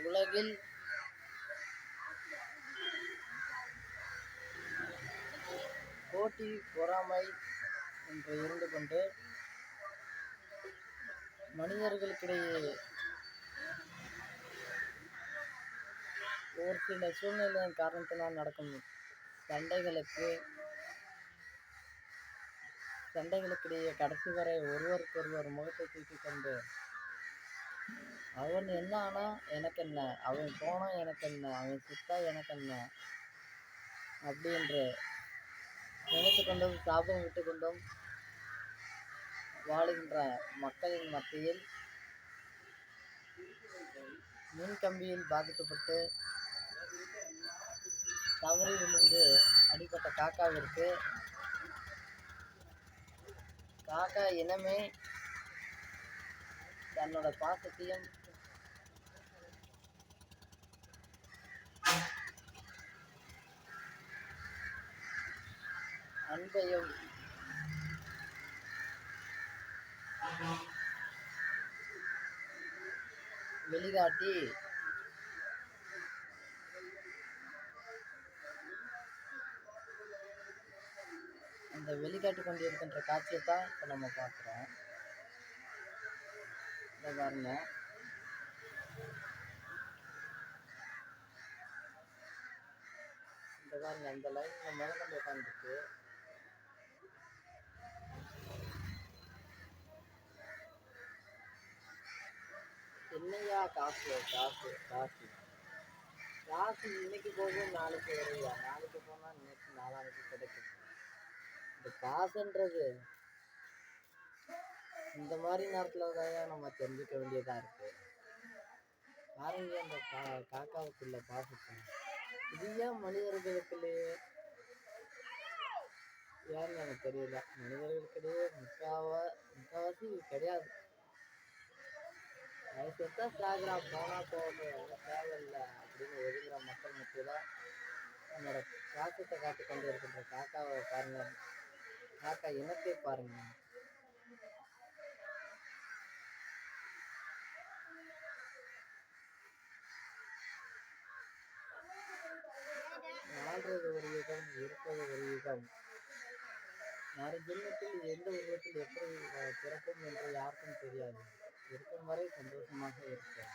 உலகில் போட்டி பொறாமை என்று இருந்து கொண்டு மனிதர்களுக்கிடையே ஒரு சில சூழ்நிலையின் காரணத்தினால் நடக்கும் சண்டைகளுக்கிடையே கடைசி வரை ஒருவருக்கொருவர் முகத்தை தூக்கி கொண்டு அவன் என்ன ஆனா எனக்கு என்ன, அவன் போனா எனக்கு என்ன, அவன் சுத்தா எனக்கு என்ன அப்படி என்று நினைத்து கொண்டும் சாபம் விட்டு கொண்டும் வாழுகின்ற மக்களின் மத்தியில் மின்கம்பியில் பாதிக்கப்பட்டு தவறி விழுந்து அடிப்பட்ட காக்காவிற்கு காக்கா இனமே தன்னோட பாசத்தையும் அன்பையும் வெளிகாட்டி அந்த வெளிக்காட்டி கொண்டு இருக்கின்ற காட்சியை தான் இப்போ நம்ம பார்க்குறோம். இதை பாருங்க, அந்த லைன்ல முதல்ல உட்காந்துருக்கு. என்னையா காசு காசு காசு காசு இன்னைக்கு போகும் நாளைக்கு வருவா, நாளைக்கு போனா நேற்று நாளானைக்கு கிடைக்கும். இந்த காசுன்றது இந்த மாதிரி நேரத்துல தான் நம்ம தெரிஞ்சுக்க வேண்டியதா இருக்கு. பாருங்க அந்த காக்காவுக்குள்ள பாசத்தை இது ஏன் மனிதர்களுக்குள்ளேயே ஏன்னு எனக்கு தெரியல. மனிதர்களுக்கிடையே முக்காவாசி கிடையாது. செத்தா சாகுறா போனா போகணும் தேவையில்லை அப்படின்னு ஒதுங்குற மக்கள் மத்தியில நம்மளோட பாசத்தை காட்டி கொண்டு இருக்கின்ற காக்காவை பாருங்க, காக்கா இனத்தை பாருங்க. வாழ்றது ஒரு யுகம், இருப்பது ஒரு யுகம். மறு ஜென்மத்தில் எந்த உருவத்தில் எப்படி பிறக்கும் என்று யாருக்கும் தெரியாது. இருக்கும் வரை சந்தோஷமாக இருக்கும்.